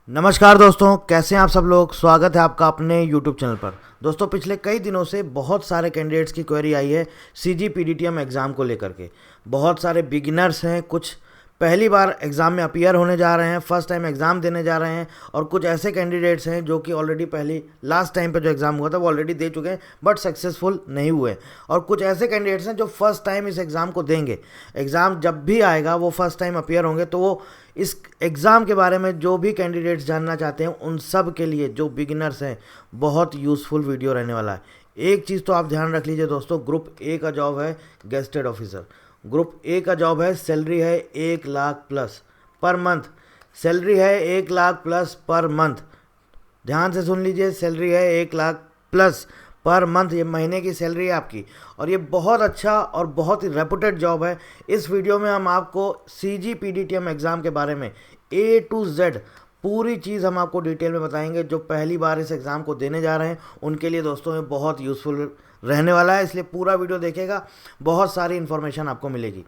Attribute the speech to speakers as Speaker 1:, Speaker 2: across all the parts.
Speaker 1: नमस्कार दोस्तों, कैसे हैं आप सब लोग। स्वागत है आपका अपने YouTube चैनल पर। दोस्तों, पिछले कई दिनों से बहुत सारे कैंडिडेट्स की क्वेरी आई है CGPDTM एग्ज़ाम को लेकर के। बहुत सारे बिगिनर्स हैं, कुछ पहली बार एग्ज़ाम में अपीयर होने जा रहे हैं, फर्स्ट टाइम एग्ज़ाम देने जा रहे हैं, और कुछ ऐसे कैंडिडेट्स हैं जो कि ऑलरेडी पहली लास्ट टाइम पे जो एग्ज़ाम हुआ था वो ऑलरेडी दे चुके हैं बट सक्सेसफुल नहीं हुए। और कुछ ऐसे कैंडिडेट्स हैं जो फर्स्ट टाइम इस एग्ज़ाम को देंगे। एग्ज़ाम जब भी आएगा वो फर्स्ट टाइम अपीयर होंगे, तो वो इस एग्ज़ाम के बारे में जो भी कैंडिडेट्स जानना चाहते हैं उन सब के लिए, जो बिगिनर्स हैं, बहुत यूज़फुल वीडियो रहने वाला है। एक चीज़ तो आप ध्यान रख लीजिए दोस्तों, ग्रुप ए का जॉब है गेस्टेड ऑफिसर। ग्रुप ए का जॉब है, सैलरी है 1 lakh plus per month. Salary है 1 लाख प्लस पर मंथ। ध्यान से सुन लीजिए, सैलरी है 1 लाख प्लस पर मंथ। ये महीने की सैलरी है आपकी, और ये बहुत अच्छा और बहुत ही रेपुटेड जॉब है। इस वीडियो में हम आपको CGPDTM एग्ज़ाम के बारे में A to Z पूरी चीज़ हम आपको डिटेल में बताएंगे। जो पहली बार इस एग्ज़ाम को देने जा रहे हैं उनके लिए दोस्तों ये बहुत यूज़फुल रहने वाला है, इसलिए पूरा वीडियो देखिएगा, बहुत सारी इन्फॉर्मेशन आपको मिलेगी।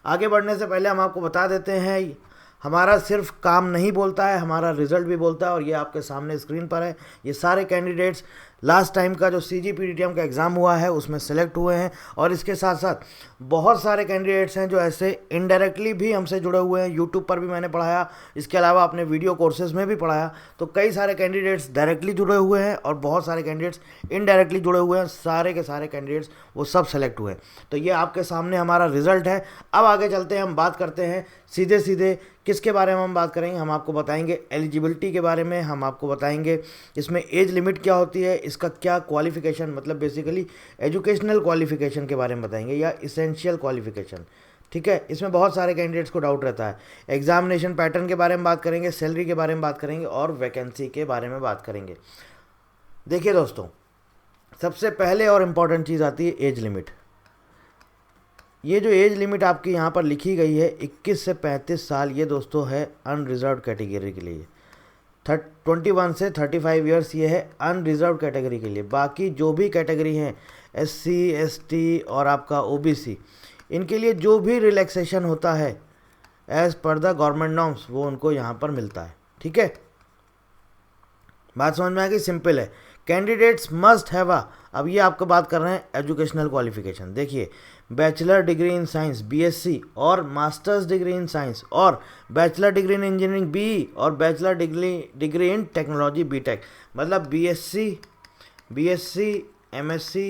Speaker 1: आगे बढ़ने से पहले हम आपको बता देते हैं, हमारा सिर्फ काम नहीं बोलता है, हमारा रिजल्ट भी बोलता है, और ये आपके सामने स्क्रीन पर है। ये सारे कैंडिडेट्स लास्ट टाइम का जो CGPDTM का एग्ज़ाम हुआ है उसमें सेलेक्ट हुए हैं, और इसके साथ साथ बहुत सारे कैंडिडेट्स हैं जो ऐसे इनडायरेक्टली भी हमसे जुड़े हुए हैं। यूट्यूब पर भी मैंने पढ़ाया, इसके अलावा अपने वीडियो कोर्सेज में भी पढ़ाया, तो कई सारे कैंडिडेट्स डायरेक्टली जुड़े हुए हैं और बहुत सारे कैंडिडेट्स इनडायरेक्टली जुड़े हुए हैं। सारे के सारे कैंडिडेट्स वो सब सेलेक्ट हुए हैं। तो ये आपके सामने हमारा रिजल्ट है। अब आगे चलते हैं, हम बात करते हैं सीधे सीधे किसके बारे में हम बात करेंगे। हम आपको बताएंगे एलिजिबिलिटी के बारे में, हम आपको बताएंगे इसमें एज लिमिट क्या होती है, इसका क्या क्वालिफिकेशन, मतलब बेसिकली एजुकेशनल क्वालिफिकेशन के बारे में बताएंगे, या इसेंशियल क्वालिफिकेशन। ठीक है, इसमें बहुत सारे कैंडिडेट्स को डाउट रहता है। एग्जामिनेशन पैटर्न के बारे में बात करेंगे, सैलरी के बारे में बात करेंगे, और वैकेंसी के बारे में बात करेंगे। देखिए दोस्तों, सबसे पहले और इम्पॉर्टेंट चीज़ आती है एज लिमिट। ये जो एज लिमिट आपकी यहाँ पर लिखी गई है 21 से 35 साल, ये दोस्तों है अनरिजर्व कैटेगरी के लिए। 21 से 35 ईयर्स ये है अनरिजर्व कैटेगरी के लिए। बाकी जो भी कैटेगरी हैं SC ST और आपका OBC, इनके लिए जो भी रिलैक्सेशन होता है as per the government norms, वो उनको यहाँ पर मिलता है। ठीक है, बात समझ में आ गई, सिंपल है। कैंडिडेट्स मस्ट हैव अब ये आपको बात कर रहे हैं एजुकेशनल क्वालिफिकेशन। देखिए, bachelor degree in science BSc, और मास्टर्स डिग्री इन साइंस, और bachelor degree in engineering BE, और बैचलर डिग्री इन टेक्नोलॉजी BTech। मतलब BSc MSc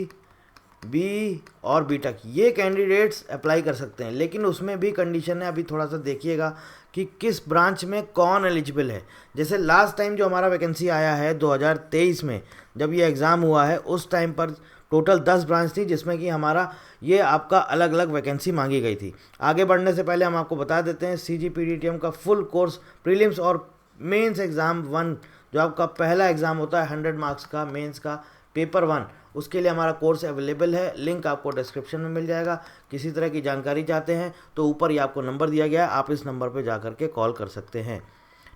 Speaker 1: BE और BTech, ये कैंडिडेट्स अप्लाई कर सकते हैं। लेकिन उसमें भी कंडीशन है, अभी थोड़ा सा देखिएगा कि किस ब्रांच में कौन एलिजिबल है। जैसे लास्ट टाइम जो हमारा वैकेंसी आया है 2023 में, जब ये एग्ज़ाम हुआ है, उस टाइम पर टोटल 10 ब्रांच थी, जिसमें कि हमारा ये आपका अलग अलग वैकेंसी मांगी गई थी। आगे बढ़ने से पहले हम आपको बता देते हैं CGPDTM का फुल कोर्स प्रीलिम्स और मेंस एग्ज़ाम 1, जो आपका पहला एग्ज़ाम होता है 100 मार्क्स का, मेंस का पेपर 1, उसके लिए हमारा कोर्स अवेलेबल है। लिंक आपको डिस्क्रिप्शन में मिल जाएगा। किसी तरह की जानकारी चाहते हैं तो ऊपर ही आपको नंबर दिया गया है, आप इस नंबर पर जा करके कॉल कर सकते हैं।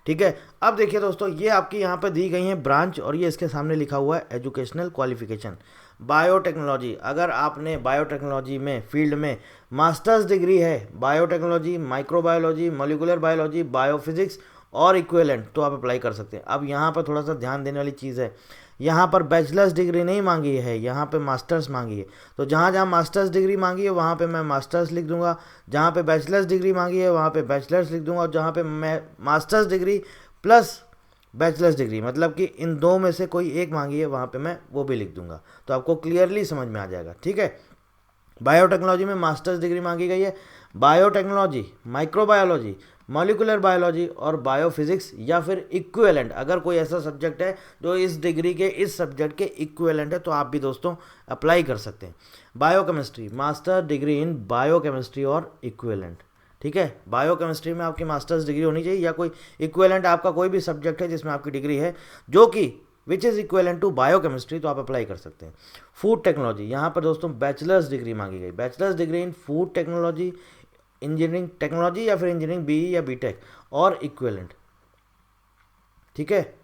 Speaker 1: ठीक है, अब देखिए दोस्तों, ये आपकी यहाँ पर दी गई है ब्रांच, और ये इसके सामने लिखा हुआ है एजुकेशनल क्वालिफिकेशन। बायोटेक्नोलॉजी, अगर आपने बायोटेक्नोलॉजी में फील्ड में मास्टर्स डिग्री है, biotechnology, microbiology, molecular biology, biophysics और इक्विवेलेंट, तो आप अप्लाई कर सकते हैं। अब यहाँ पर थोड़ा सा ध्यान देने वाली चीज़ है, यहाँ पर बैचलर्स डिग्री नहीं मांगी है, यहाँ पे मास्टर्स मांगी है। तो जहाँ जहाँ मास्टर्स डिग्री मांगी है वहाँ पे मैं मास्टर्स लिख दूंगा, जहाँ पे बैचलर्स डिग्री मांगी है वहाँ पे बैचलर्स लिख दूंगा, और जहाँ पे मैं masters degree plus bachelors degree, मतलब कि इन दो में से कोई एक मांगी है, वहाँ पे मैं वो भी लिख दूंगा। तो आपको क्लियरली समझ में आ जाएगा। ठीक है, बायोटेक्नोलॉजी में मास्टर्स डिग्री मांगी गई है। बायोटेक्नोलॉजी, माइक्रोबायोलॉजी, मॉलिक्यूलर बायोलॉजी और बायोफिजिक्स, या फिर इक्विवेलेंट, अगर कोई ऐसा सब्जेक्ट है जो इस डिग्री के इस सब्जेक्ट के इक्विवेलेंट है, तो आप भी दोस्तों अप्लाई कर सकते हैं। Biochemistry, master degree in biochemistry और इक्विवेलेंट। ठीक है, बायोकेमिस्ट्री में आपकी मास्टर्स डिग्री होनी चाहिए, या कोई इक्विवेलेंट आपका कोई भी सब्जेक्ट है जिसमें आपकी डिग्री है जो कि which is equivalent to biochemistry, तो आप अप्लाई कर सकते हैं। फूड टेक्नोलॉजी, यहाँ पर दोस्तों बैचलर्स डिग्री मांगी गई, bachelors degree in food technology, engineering technology, या फिर इंजीनियरिंग BE या BTech और इक्विवेलेंट। ठीक है,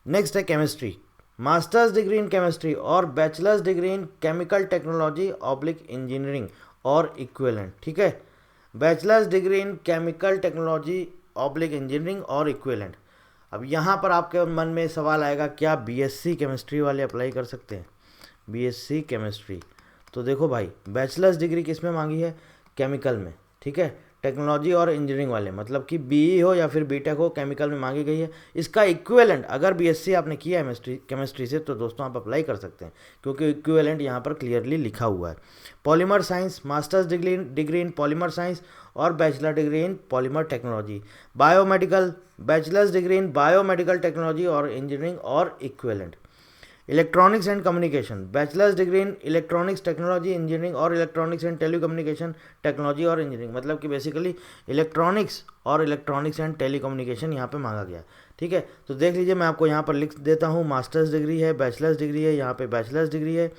Speaker 1: नेक्स्ट है chemistry, masters degree in chemistry और bachelors degree in chemical technology oblique engineering और इक्विवेलेंट। ठीक है, bachelors degree in chemical technology oblique engineering और इक्विवेलेंट। अब यहाँ पर आपके मन में सवाल आएगा, क्या बीएससी केमिस्ट्री वाले अप्लाई कर सकते हैं? बीएससी केमिस्ट्री, तो देखो भाई बैचलर्स डिग्री किस में मांगी है? केमिकल में, ठीक है। टेक्नोलॉजी और इंजीनियरिंग वाले, मतलब कि बीई हो या फिर बीटेक हो, केमिकल में मांगी गई है। इसका इक्विवेलेंट अगर बीएससी आपने किया है केमिस्ट्री से, तो दोस्तों आप अप्लाई कर सकते हैं, क्योंकि इक्विवेलेंट यहाँ पर क्लियरली लिखा हुआ है। Polymer science, masters degree in polymer science और bachelor degree in polymer technology. Biomedical, bachelors degree in biomedical technology और इंजीनियरिंग और equivalent. Electronics and communication, bachelors degree in electronics technology engineering और electronics and telecommunication technology और engineering, मतलब कि basically electronics and telecommunication यहाँ पे मांगा गया, ठीक है। तो देख लीजिए, मैं आपको यहाँ पर लिख देता हूँ, मास्टर्स डिग्री है, बैचलर्स डिग्री है, यहाँ पे बैचलर्स डिग्री है,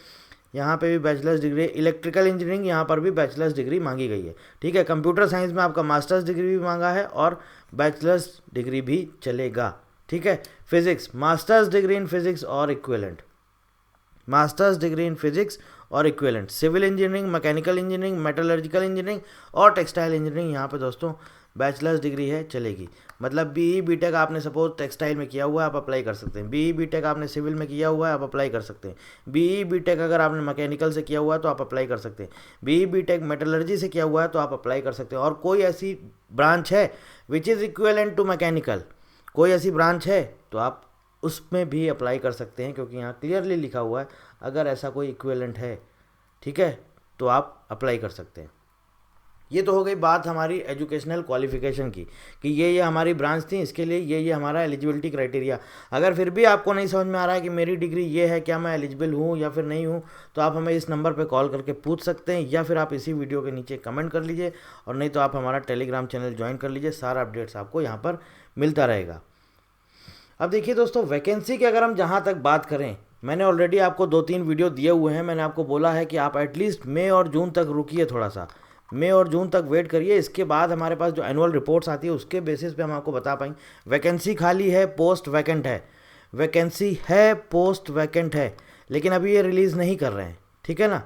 Speaker 1: यहाँ पे भी बैचलर्स डिग्री है। इलेक्ट्रिकल इंजीनियरिंग, यहाँ पर भी बैचलर्स डिग्री मांगी गई है, ठीक है। कंप्यूटर साइंस में आपका मास्टर्स डिग्री भी मांगा है और बैचलर्स डिग्री भी चलेगा, ठीक है। Physics, masters degree in physics और equivalent, masters degree in physics और equivalent. Civil engineering, mechanical engineering, metallurgical engineering और टेक्सटाइल इंजीनियरिंग, यहाँ पे दोस्तों बैचलर्स डिग्री है, चलेगी। मतलब बीई बीटेक आपने सपोज टेक्सटाइल में किया हुआ है, आप अप्लाई कर सकते हैं। बीई बीटेक आपने सिविल में किया हुआ है, आप अप्लाई कर सकते हैं। बीई बीटेक अगर आपने मैकेनिकल से किया हुआ है तो आप अप्लाई कर सकते हैं। बीई बीटेक मेटलर्जी से किया हुआ है तो आप अप्लाई कर सकते हैं। और कोई ऐसी ब्रांच है which is equivalent to mechanical, कोई ऐसी ब्रांच है तो आप उसमें भी अप्लाई कर सकते हैं, क्योंकि यहाँ क्लियरली लिखा हुआ है अगर ऐसा कोई इक्विवेलेंट है, ठीक है, तो आप अप्लाई कर सकते हैं। ये तो हो गई बात हमारी एजुकेशनल क्वालिफिकेशन की, कि ये हमारी ब्रांच थी, इसके लिए ये हमारा एलिजिबिलिटी क्राइटेरिया। अगर फिर भी आपको नहीं समझ में आ रहा है कि मेरी डिग्री ये है, क्या मैं एलिजिबल हूँ या फिर नहीं हूँ, तो आप हमें इस नंबर पे कॉल करके पूछ सकते हैं, या फिर आप इसी वीडियो के नीचे कमेंट कर लीजिए, और नहीं तो आप हमारा टेलीग्राम चैनल ज्वाइन कर लीजिए, सारा अपडेट्स आपको यहाँ पर मिलता रहेगा। अब देखिए दोस्तों, वैकेंसी की अगर हम जहाँ तक बात करें, मैंने ऑलरेडी आपको 2-3 वीडियो दिए हुए हैं। मैंने आपको बोला है कि आप एटलीस्ट मई और जून तक रुकिए, थोड़ा सा मई और जून तक वेट करिए। इसके बाद हमारे पास जो एनुअल रिपोर्ट्स आती है उसके बेसिस पे हम आपको बता पाएंगे। वैकेंसी खाली है, पोस्ट वैकेंट है, वैकेंसी है, पोस्ट वैकेंट है, लेकिन अभी ये रिलीज़ नहीं कर रहे हैं, ठीक है ना।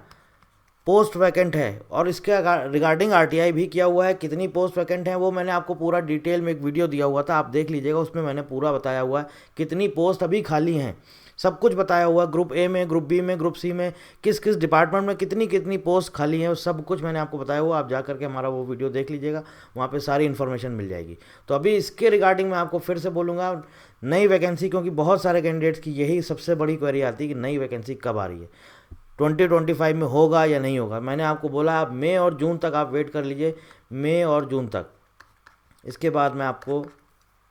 Speaker 1: पोस्ट वैकेंट है, और इसके रिगार्डिंग आरटीआई भी किया हुआ है। कितनी पोस्ट वैकेंट है वो मैंने आपको पूरा डिटेल में एक वीडियो दिया हुआ था, आप देख लीजिएगा, उसमें मैंने पूरा बताया हुआ है कितनी पोस्ट अभी खाली हैं, सब कुछ बताया हुआ है। ग्रुप ए में, ग्रुप बी में, ग्रुप सी में, किस किस डिपार्टमेंट में कितनी कितनी पोस्ट खाली हैं, सब कुछ मैंने आपको बताया हुआ। आप जा करके हमारा वो वीडियो देख लीजिएगा, वहाँ पे सारी इन्फॉर्मेशन मिल जाएगी। तो अभी इसके रिगार्डिंग मैं आपको फिर से बोलूँगा, नई वैकेंसी, क्योंकि बहुत सारे कैंडिडेट्स की यही सबसे बड़ी क्वेरी आती है कि नई वैकेंसी कब आ रही है, 2025 में होगा या नहीं होगा। मैंने आपको बोला आप मई और जून तक आप वेट कर लीजिए, मई और जून तक। इसके बाद मैं आपको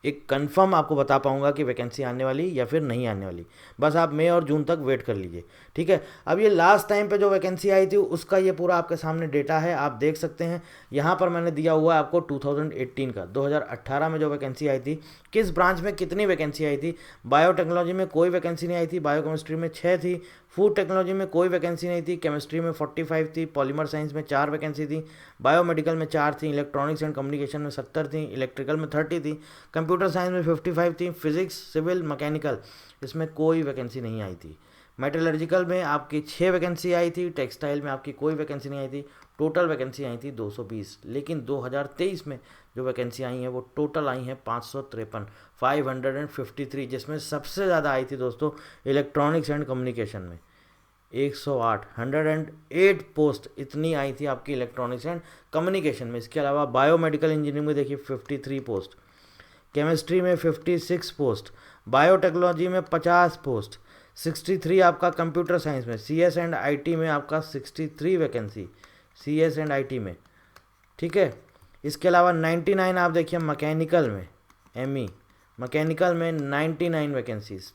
Speaker 1: एक कंफर्म आपको बता पाऊंगा कि वैकेंसी आने वाली या फिर नहीं आने वाली। बस आप मई और जून तक वेट कर लीजिए, ठीक है। अब ये लास्ट टाइम पे जो वैकेंसी आई थी उसका ये पूरा आपके सामने डेटा है, आप देख सकते हैं। यहाँ पर मैंने दिया हुआ है आपको 2018 का, 2018 में जो वैकेंसी आई थी, किस ब्रांच में कितनी वैकेंसी आई थी। बायोटेक्नोलॉजी में कोई वैकेंसी नहीं आई थी, बायोकेमिस्ट्री में 6 थी, फूड टेक्नोलॉजी में कोई वैकेंसी नहीं थी, केमिस्ट्री में 45 थी, पॉलीमर साइंस में 4 वैकेंसी थी, बायोमेडिकल में 4 थी, इलेक्ट्रॉनिक्स एंड कम्युनिकेशन में 70 थी, इलेक्ट्रिकल में 30 थी, कंप्यूटर साइंस में 55 थी, फिजिक्स, सिविल, मैकेनिकल इसमें कोई वैकेंसी नहीं आई थी। मेटलर्जिकल में आपकी 6 वैकेंसी आई थी, टेक्सटाइल में आपकी कोई वैकेंसी नहीं आई थी। टोटल वैकेंसी आई थी 220, लेकिन 2023 में जो वैकेंसी आई हैं वो टोटल आई हैं 553, 553, जिसमें सबसे ज़्यादा आई थी दोस्तों इलेक्ट्रॉनिक्स एंड कम्युनिकेशन में 108, 108 पोस्ट इतनी आई थी आपकी इलेक्ट्रॉनिक्स एंड कम्युनिकेशन में। इसके अलावा बायोमेडिकल इंजीनियरिंग में देखिए 53 पोस्ट, केमिस्ट्री में 56 पोस्ट, बायोटेक्नोलॉजी में 50 पोस्ट, 63 आपका कंप्यूटर साइंस में, CS एंड IT में आपका 63 वैकेंसी, CS एंड IT में, ठीक है। इसके अलावा 99 आप देखिए मैकेनिकल में, ME मैकेनिकल में 99 वैकेंसीज।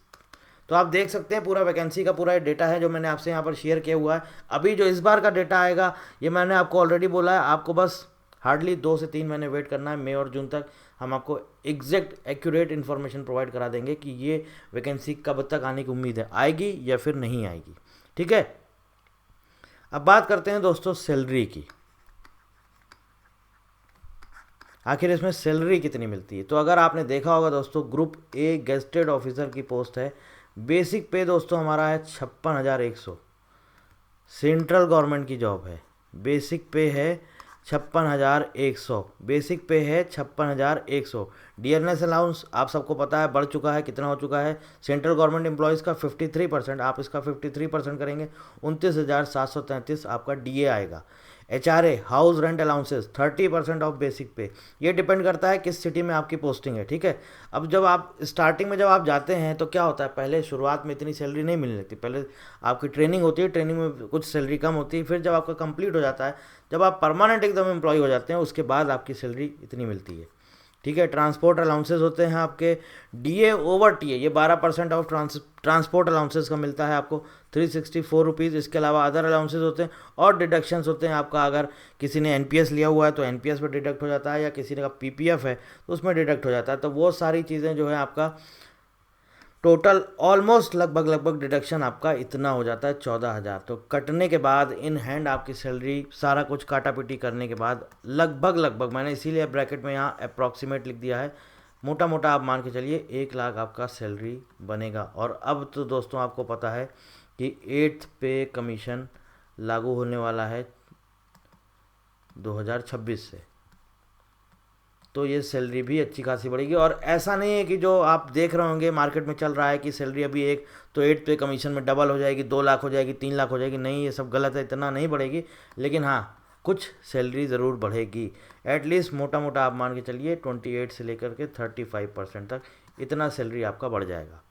Speaker 1: तो आप देख सकते हैं पूरा वैकेंसी का पूरा डेटा है जो मैंने आपसे यहाँ पर शेयर किया हुआ है। अभी जो इस बार का डेटा आएगा ये मैंने आपको ऑलरेडी बोला है, आपको बस हार्डली 2 से 3 महीने वेट करना है। मई और जून तक हम आपको एग्जैक्ट एक्यूरेट इन्फॉर्मेशन प्रोवाइड करा देंगे कि ये वैकेंसी कब तक आने की उम्मीद है, आएगी या फिर नहीं आएगी, ठीक है। अब बात करते हैं दोस्तों सैलरी की, आखिर इसमें सैलरी कितनी मिलती है। तो अगर आपने देखा होगा दोस्तों, ग्रुप ए गेस्टेड ऑफिसर की पोस्ट है, बेसिक पे दोस्तों हमारा है 56,100, सेंट्रल गवर्नमेंट की जॉब है, बेसिक पे है 56,100 बेसिक पे है, 56,100। डियरनेस अलाउंस आप सबको पता है बढ़ चुका है, कितना हो चुका है। सेंट्रल गवर्नमेंट एम्प्लॉयज़ का 53%, आप इसका 53% करेंगे 29,733 आपका डीए आएगा। HRA house rent allowances 30% of basic पे, ये डिपेंड करता है किस सिटी में आपकी पोस्टिंग है, ठीक है। अब जब आप स्टार्टिंग में जब आप जाते हैं तो क्या होता है, पहले शुरुआत में इतनी सैलरी नहीं मिलने लगती, पहले आपकी ट्रेनिंग होती है, ट्रेनिंग में कुछ सैलरी कम होती है, फिर जब आपका कंप्लीट हो जाता है, जब आप परमानेंट एकदम एम्प्लॉय हो जाते हैं, उसके बाद आपकी सैलरी इतनी मिलती है, ठीक है। ट्रांसपोर्ट अलाउंसेस होते हैं आपके डीए ओवर टीए, ये 12% ऑफ ट्रांसपोर्ट अलाउंसेस का मिलता है आपको 364 रुपीज़। इसके अलावा अदर अलाउंसेस होते हैं और डिडक्शंस होते हैं आपका, अगर किसी ने एनपीएस लिया हुआ है तो एनपीएस पर डिडक्ट हो जाता है, या किसी का पीपीएफ है तो उसमें डिडक्ट हो जाता है। तो वो सारी चीज़ें जो है आपका टोटल ऑलमोस्ट लगभग डिडक्शन आपका इतना हो जाता है 14,000। तो कटने के बाद इन हैंड आपकी सैलरी सारा कुछ काटा पिटी करने के बाद लगभग मैंने इसीलिए ब्रैकेट में यहाँ अप्रॉक्सीमेट लिख दिया है, मोटा मोटा आप मान के चलिए 1 लाख आपका सैलरी बनेगा। और अब तो दोस्तों आपको पता है कि 8th पे कमीशन लागू होने वाला है 2026 से, तो ये सैलरी भी अच्छी खासी बढ़ेगी। और ऐसा नहीं है कि जो आप देख रहे होंगे मार्केट में चल रहा है कि सैलरी अभी एक तो 8th पे कमीशन में डबल हो जाएगी, 2 लाख हो जाएगी, 3 लाख हो जाएगी, नहीं, ये सब गलत है, इतना नहीं बढ़ेगी। लेकिन हाँ, कुछ सैलरी ज़रूर बढ़ेगी, एटलीस्ट मोटा मोटा आप मान के चलिए 28 से लेकर के 35% तक इतना सैलरी आपका बढ़ जाएगा।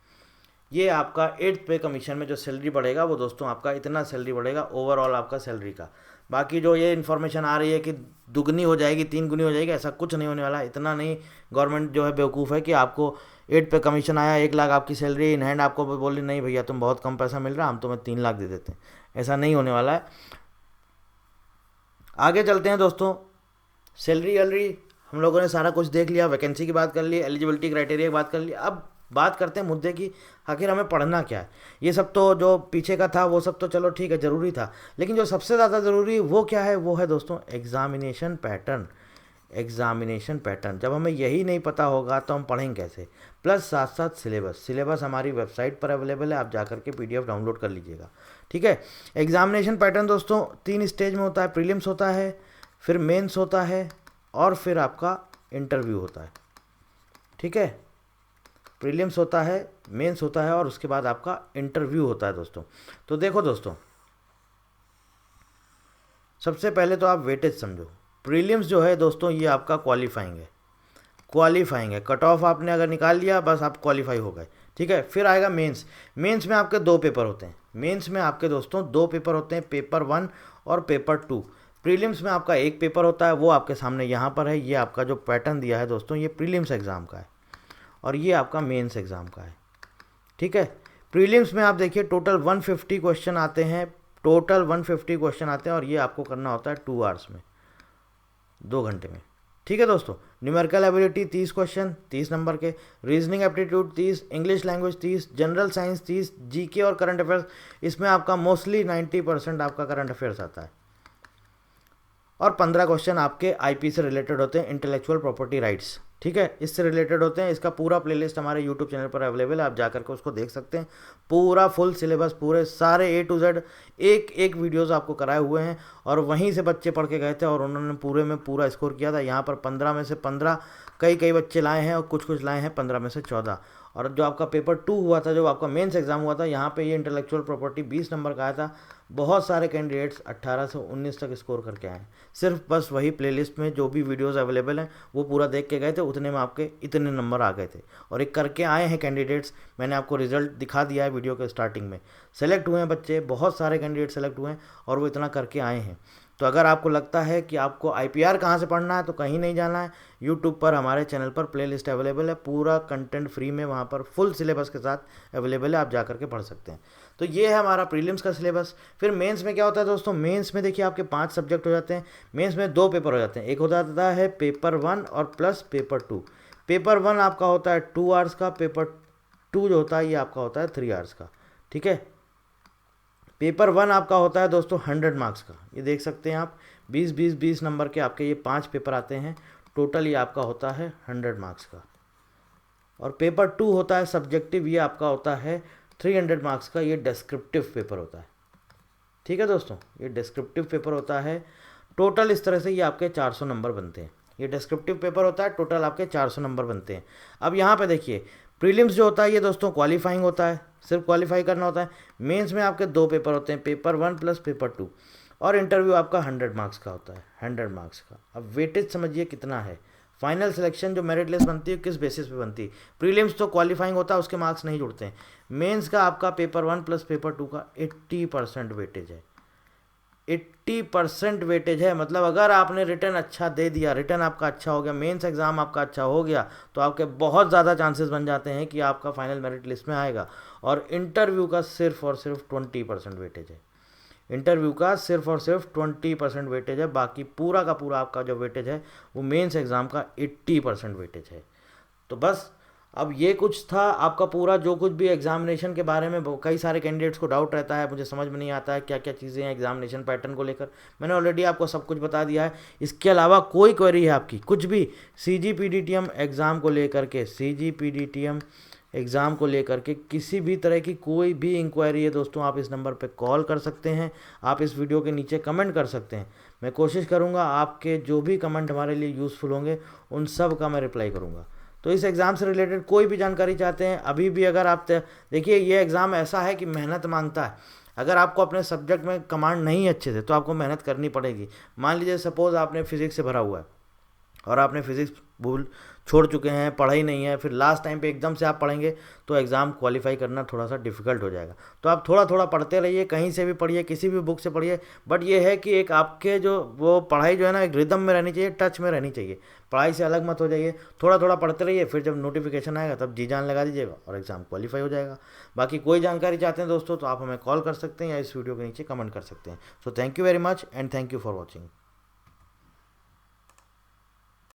Speaker 1: ये आपका 8th पे कमीशन में जो सैलरी बढ़ेगा वो दोस्तों आपका इतना सैलरी बढ़ेगा ओवरऑल आपका सैलरी का। बाकी जो ये इन्फॉर्मेशन आ रही है कि दुगनी हो जाएगी, 3 गुनी हो जाएगी, ऐसा कुछ नहीं होने वाला, इतना नहीं। गवर्नमेंट जो है बेवकूफ़ है कि आपको 8th पे कमीशन आया, 1 लाख आपकी सैलरी इन हैंड, आपको बोली नहीं भैया तुम बहुत कम पैसा मिल रहा, हम तुम्हें 3 लाख दे देते हैं, ऐसा नहीं होने वाला है। आगे चलते हैं दोस्तों, सैलरी वैलरी हम लोगों ने सारा कुछ देख लिया, वैकेंसी की बात कर ली, एलिजिबिलिटी क्राइटेरिया की बात कर ली। अब बात करते हैं मुद्दे की, आखिर हमें पढ़ना क्या है। ये सब तो जो पीछे का था वो सब तो चलो ठीक है, ज़रूरी था, लेकिन जो सबसे ज़्यादा ज़रूरी वो क्या है, वो है दोस्तों एग्ज़ामिनेशन पैटर्न। एग्ज़ामिनेशन पैटर्न जब हमें यही नहीं पता होगा तो हम पढ़ेंगे कैसे। प्लस साथ साथ सिलेबस हमारी वेबसाइट पर अवेलेबल है, आप जा करके PDF डाउनलोड कर लीजिएगा, ठीक है। एग्ज़ामिनेशन पैटर्न दोस्तों 3 स्टेज में होता है, प्रीलिम्स होता है, फिर मेंस होता है, और फिर आपका इंटरव्यू होता है, ठीक है। प्रीलिम्स होता है, मेंस होता है, और उसके बाद आपका इंटरव्यू होता है दोस्तों। तो देखो दोस्तों, सबसे पहले तो आप वेटेज समझो। प्रीलिम्स जो है दोस्तों ये आपका क्वालिफाइंग है, कट ऑफ आपने अगर निकाल लिया बस आप क्वालिफाई हो गए, ठीक है। फिर आएगा मेंस। मेंस में आपके 2 पेपर होते हैं, मेंस में आपके दोस्तों 2 पेपर होते हैं, पेपर 1 और पेपर 2। प्रीलिम्स में आपका 1 पेपर होता है, वो आपके सामने यहाँ पर है, ये आपका जो पैटर्न दिया है दोस्तों ये प्रीलिम्स एग्ज़ाम का है, और ये आपका मेंस एग्ज़ाम का है, ठीक है। प्रीलिम्स में आप देखिए टोटल 150 क्वेश्चन आते हैं, और ये आपको करना होता है 2 आवर्स में, 2 घंटे में, ठीक है दोस्तों। न्यूमेरिकल एबिलिटी 30 क्वेश्चन 30 नंबर के, reasoning aptitude 30, English language 30, general science 30, GK और करंट अफेयर्स, इसमें आपका मोस्टली 90% आपका करंट अफेयर्स आता है, और 15 क्वेश्चन आपके आईपी से रिलेटेड होते हैं, इंटेलेक्चुअल प्रॉपर्टी राइट्स, ठीक है, इससे रिलेटेड होते हैं। इसका पूरा प्लेलिस्ट हमारे यूट्यूब चैनल पर अवेलेबल है, आप जाकर के उसको देख सकते हैं। पूरा फुल सिलेबस, पूरे सारे A to Z एक वीडियोस आपको कराए हुए हैं, और वहीं से बच्चे पढ़ के गए थे और उन्होंने पूरे में पूरा स्कोर किया था। यहाँ पर 15 में से 15 कई बच्चे लाए हैं, और कुछ लाए हैं 15 में से 14। और जो आपका पेपर 2 हुआ था, जो आपका मेंस एग्जाम हुआ था, यहाँ पे ये इंटेलेक्चुअल प्रॉपर्टी 20 नंबर का आया था। बहुत सारे कैंडिडेट्स 18 से 19 तक स्कोर करके आए हैं, सिर्फ बस वही प्लेलिस्ट में जो भी वीडियोस अवेलेबल हैं वो पूरा देख के गए थे, उतने में आपके इतने नंबर आ गए थे, और एक करके आए हैं कैंडिडेट्स। मैंने आपको रिजल्ट दिखा दिया है वीडियो के स्टार्टिंग में। सेलेक्ट हुए हैं बच्चे, बहुत सारे कैंडिडेट सेलेक्ट हुए हैं, और वो इतना करके आए हैं। तो अगर आपको लगता है कि आपको IPR कहाँ से पढ़ना है, तो कहीं नहीं जाना है, यूट्यूब पर हमारे चैनल पर प्लेलिस्ट अवेलेबल है, पूरा कंटेंट फ्री में वहाँ पर फुल सिलेबस के साथ अवेलेबल है, आप जा करके पढ़ सकते हैं। तो ये है हमारा प्रीलिम्स का सिलेबस। फिर मेंस में क्या होता है दोस्तों, मेंस में देखिए आपके 5 सब्जेक्ट हो जाते हैं, मेंस में 2 पेपर हो जाते हैं, एक हो जाता है पेपर 1 और प्लस पेपर 2। पेपर 1 आपका होता है 2 आवर्स का, पेपर 2 जो होता है ये आपका होता है 3 आवर्स का, ठीक है। पेपर 1 आपका होता है दोस्तों 100 मार्क्स का, ये देख सकते हैं आप, 20 नंबर के आपके ये 5 पेपर आते हैं, टोटल ये आपका होता है 100 मार्क्स का। और पेपर 2 होता है सब्जेक्टिव, ये आपका होता है 300 मार्क्स का, ये डिस्क्रिप्टिव पेपर होता है, ठीक है दोस्तों, ये डिस्क्रिप्टिव पेपर होता है। टोटल इस तरह से ये आपके 400 नंबर बनते हैं। ये डिस्क्रिप्टिव पेपर होता है, टोटल आपके 400 नंबर बनते हैं। अब यहाँ पे देखिए प्रीलिम्स जो होता है ये दोस्तों क्वालिफाइंग होता है, सिर्फ क्वालिफाई करना होता है। मेंस में आपके 2 पेपर होते हैं, पेपर 1 प्लस पेपर 2, और इंटरव्यू आपका 100 मार्क्स का होता है, 100 मार्क्स का। अब वेटेज समझिए कितना है। फाइनल सिलेक्शन जो मेरिट लिस्ट बनती है किस बेसिस पे बनती है? प्रीलिम्स तो क्वालिफाइंग होता है, उसके मार्क्स नहीं जुड़ते हैं। मेंस का आपका पेपर 1 प्लस पेपर 2 का 80% वेटेज है, 80% वेटेज है। मतलब अगर आपने रिटर्न अच्छा दे दिया, रिटर्न आपका अच्छा हो गया, मेंस एग्जाम आपका अच्छा हो गया, तो आपके बहुत ज़्यादा चांसेस बन जाते हैं कि आपका फाइनल मेरिट लिस्ट में आएगा। और इंटरव्यू का सिर्फ और सिर्फ 20% वेटेज है, इंटरव्यू का सिर्फ और सिर्फ 20% वेटेज है। बाकी पूरा का पूरा आपका जो वेटेज है वो मेंस एग्ज़ाम का 80% वेटेज है। तो बस अब ये कुछ था आपका पूरा, जो कुछ भी एग्जामिनेशन के बारे में कई सारे कैंडिडेट्स को डाउट रहता है, मुझे समझ में नहीं आता है क्या क्या चीज़ें हैं एग्जामिनेशन पैटर्न को लेकर, मैंने ऑलरेडी आपको सब कुछ बता दिया है। इसके अलावा कोई क्वेरी है आपकी कुछ भी CGPDTM एग्ज़ाम को लेकर के, CGPDTM एग्ज़ाम को लेकर के किसी भी तरह की कोई भी इंक्वायरी है दोस्तों, आप इस नंबर पे कॉल कर सकते हैं, आप इस वीडियो के नीचे कमेंट कर सकते हैं। मैं कोशिश करूँगा आपके जो भी कमेंट हमारे लिए यूज़फुल होंगे उन सब का मैं रिप्लाई करूँगा। तो इस एग्ज़ाम से रिलेटेड कोई भी जानकारी चाहते हैं अभी भी, अगर आप देखिए ये एग्ज़ाम ऐसा है कि मेहनत मांगता है। अगर आपको अपने सब्जेक्ट में कमांड नहीं अच्छे से, तो आपको मेहनत करनी पड़ेगी। मान लीजिए सपोज़ आपने फिज़िक्स से भरा हुआ है और आपने फिज़िक्स भूल छोड़ चुके हैं, पढ़ाई नहीं है, फिर लास्ट टाइम पे एकदम से आप पढ़ेंगे तो एग्ज़ाम क्वालिफाई करना थोड़ा सा डिफ़िकल्ट हो जाएगा। तो आप थोड़ा थोड़ा पढ़ते रहिए, कहीं से भी पढ़िए, किसी भी बुक से पढ़िए, बट ये है कि एक आपके जो वो पढ़ाई जो है ना एक रिदम में रहनी चाहिए, टच में रहनी चाहिए, पढ़ाई से अलग मत हो जाइए। थोड़ा थोड़ा पढ़ते रहिए, फिर जब नोटिफिकेशन आएगा तब जी जान लगा दीजिएगा और एग्ज़ाम क्वालिफाई हो जाएगा। बाकी कोई जानकारी चाहते हैं दोस्तों तो आप हमें कॉल कर सकते हैं या इस वीडियो के नीचे कमेंट कर सकते हैं। So thank you very much and thank you for watching.